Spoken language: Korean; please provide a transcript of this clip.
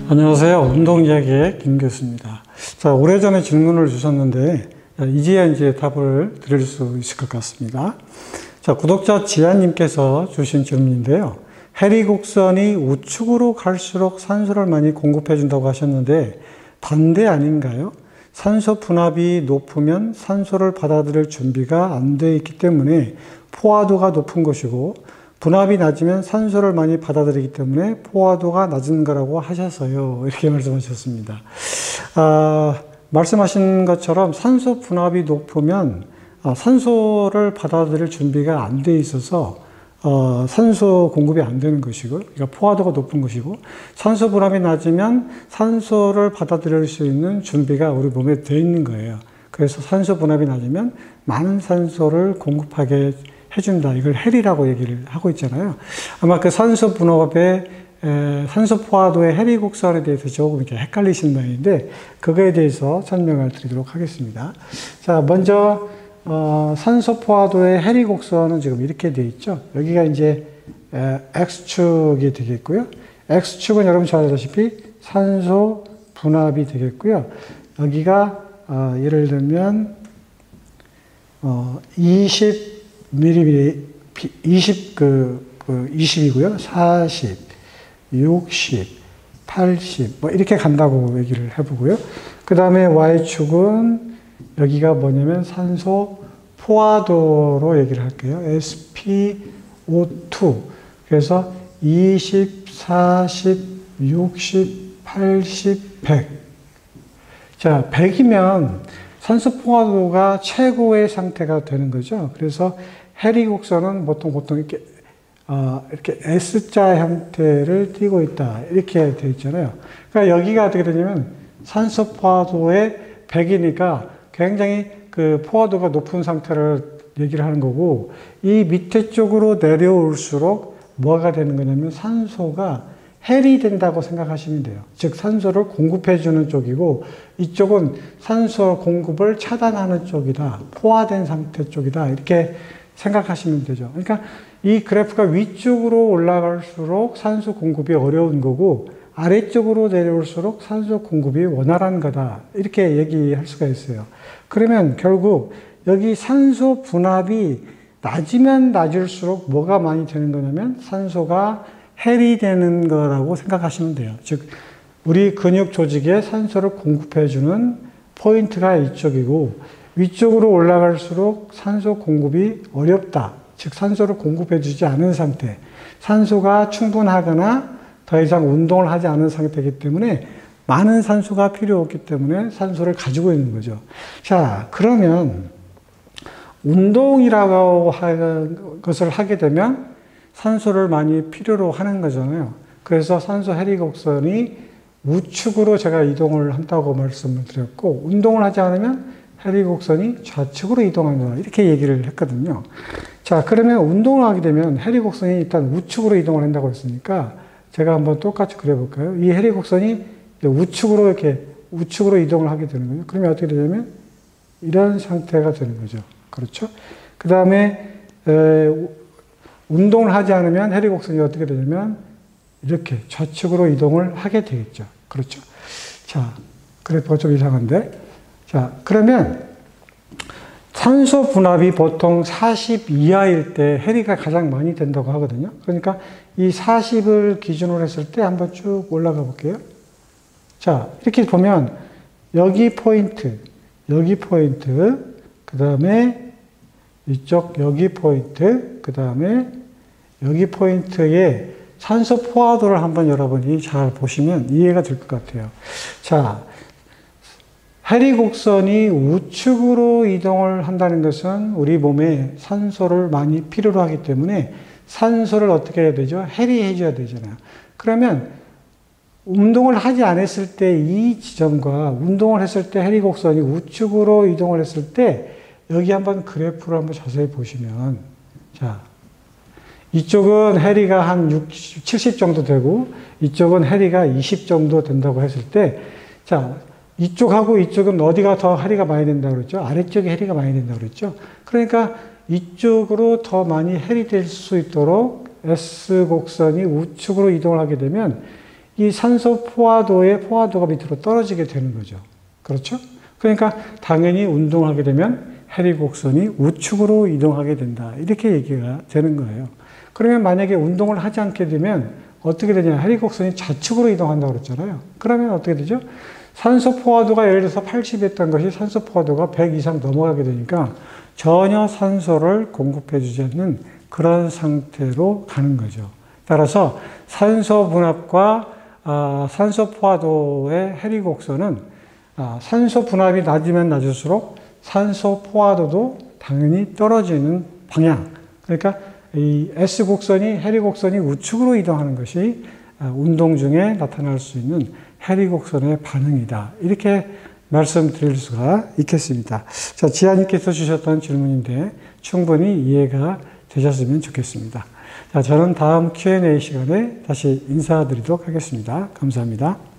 안녕하세요. 운동이야기의 김 교수입니다. 자, 오래전에 질문을 주셨는데, 이제야 이제 답을 드릴 수 있을 것 같습니다. 자, 구독자 지아님께서 주신 질문인데요. 해리 곡선이 우측으로 갈수록 산소를 많이 공급해준다고 하셨는데, 반대 아닌가요? 산소 분압이 높으면 산소를 받아들일 준비가 안 돼 있기 때문에 포화도가 높은 것이고, 분압이 낮으면 산소를 많이 받아들이기 때문에 포화도가 낮은 거라고 하셔서요. 이렇게 말씀하셨습니다. 말씀하신 것처럼 산소 분압이 높으면 산소를 받아들일 준비가 안 돼 있어서 산소 공급이 안 되는 것이고, 그러니까 포화도가 높은 것이고, 산소 분압이 낮으면 산소를 받아들일 수 있는 준비가 우리 몸에 되어 있는 거예요. 그래서 산소 분압이 낮으면 많은 산소를 공급하게 해준다. 이걸 해리라고 얘기를 하고 있잖아요. 아마 그 산소 분압의 산소 포화도의 해리 곡선에 대해서 조금 이렇게 헷갈리신 모양인데, 그거에 대해서 설명을 드리도록 하겠습니다. 자, 먼저 산소 포화도의 해리 곡선은 지금 이렇게 되어 있죠. 여기가 이제 X축이 되겠고요. X축은 여러분 잘 아시다시피 산소 분압이 되겠고요. 여기가 예를 들면 20이고요. 40, 60, 80, 뭐 이렇게 간다고 얘기를 해보고요. 그 다음에 Y축은 여기가 뭐냐면 산소 포화도로 얘기를 할게요. SpO2. 그래서 20, 40, 60, 80, 100. 자, 100이면 산소 포화도가 최고의 상태가 되는 거죠. 그래서 해리 곡선은 보통 이렇게 S자 형태를 띠고 있다. 이렇게 되어 있잖아요. 그러니까 여기가 어떻게 되냐면 산소 포화도의 100이니까 굉장히 그 포화도가 높은 상태를 얘기를 하는 거고, 이 밑에 쪽으로 내려올수록 뭐가 되는 거냐면 산소가 해리 된다고 생각하시면 돼요. 즉 산소를 공급해주는 쪽이고, 이쪽은 산소 공급을 차단하는 쪽이다. 포화된 상태 쪽이다. 이렇게 생각하시면 되죠. 그러니까 이 그래프가 위쪽으로 올라갈수록 산소 공급이 어려운 거고, 아래쪽으로 내려올수록 산소 공급이 원활한 거다. 이렇게 얘기할 수가 있어요. 그러면 결국 여기 산소 분압이 낮으면 낮을수록 뭐가 많이 되는 거냐면 산소가 해리 되는 거라고 생각하시면 돼요. 즉, 우리 근육 조직에 산소를 공급해주는 포인트가 이쪽이고, 위쪽으로 올라갈수록 산소 공급이 어렵다. 즉, 산소를 공급해주지 않은 상태. 산소가 충분하거나 더 이상 운동을 하지 않은 상태이기 때문에 많은 산소가 필요 없기 때문에 산소를 가지고 있는 거죠. 자, 그러면 운동이라고 하는 것을 하게 되면 산소를 많이 필요로 하는 거잖아요. 그래서 산소 해리 곡선이 우측으로 제가 이동을 한다고 말씀을 드렸고, 운동을 하지 않으면 해리 곡선이 좌측으로 이동한다. 이렇게 얘기를 했거든요. 자, 그러면 운동을 하게 되면 해리 곡선이 일단 우측으로 이동을 한다고 했으니까 제가 한번 똑같이 그려볼까요? 이 해리 곡선이 우측으로 우측으로 이동을 하게 되는 거죠. 그러면 어떻게 되냐면 이런 상태가 되는 거죠. 그렇죠? 그 다음에 운동을 하지 않으면 해리 곡선이 어떻게 되냐면 이렇게 좌측으로 이동을 하게 되겠죠. 그렇죠? 자, 그래프가 좀 이상한데. 자, 그러면 산소 분압이 보통 40 이하일 때 해리가 가장 많이 된다고 하거든요. 그러니까 이 40을 기준으로 했을 때 한번 쭉 올라가 볼게요. 자, 이렇게 보면 여기 포인트, 그 다음에 이쪽 여기 포인트, 그 다음에 여기 포인트에 산소 포화도를 한번 여러분이 잘 보시면 이해가 될 것 같아요. 자, 해리 곡선이 우측으로 이동을 한다는 것은 우리 몸에 산소를 많이 필요로 하기 때문에 산소를 어떻게 해야 되죠? 해리해 줘야 되잖아요. 그러면 운동을 하지 않았을 때 이 지점과 운동을 했을 때 해리 곡선이 우측으로 이동을 했을 때 여기 한번 그래프를 한번 자세히 보시면, 자, 이쪽은 해리가 한 60, 70 정도 되고 이쪽은 해리가 20 정도 된다고 했을 때, 자, 이쪽하고 이쪽은 어디가 더 해리가 많이 된다고 그랬죠? 아래쪽에 해리가 많이 된다고 그랬죠? 그러니까 이쪽으로 더 많이 해리 될 수 있도록 S곡선이 우측으로 이동을 하게 되면 이 산소 포화도의 포화도가 밑으로 떨어지게 되는 거죠. 그렇죠? 그러니까 당연히 운동하게 되면 해리 곡선이 우측으로 이동하게 된다. 이렇게 얘기가 되는 거예요. 그러면 만약에 운동을 하지 않게 되면 어떻게 되냐. 해리 곡선이 좌측으로 이동한다고 그랬잖아요. 그러면 어떻게 되죠? 산소 포화도가 예를 들어서 80이었던 것이 산소 포화도가 100 이상 넘어가게 되니까 전혀 산소를 공급해 주지 않는 그런 상태로 가는 거죠. 따라서 산소 분압과 산소 포화도의 해리 곡선은 산소 분압이 낮으면 낮을수록 산소 포화도도 당연히 떨어지는 방향. 그러니까 이 S 곡선이 해리 곡선이 우측으로 이동하는 것이 운동 중에 나타날 수 있는 해리 곡선의 반응이다. 이렇게 말씀드릴 수가 있겠습니다. 자, 지아님께서 주셨던 질문인데 충분히 이해가 되셨으면 좋겠습니다. 자, 저는 다음 Q&A 시간에 다시 인사드리도록 하겠습니다. 감사합니다.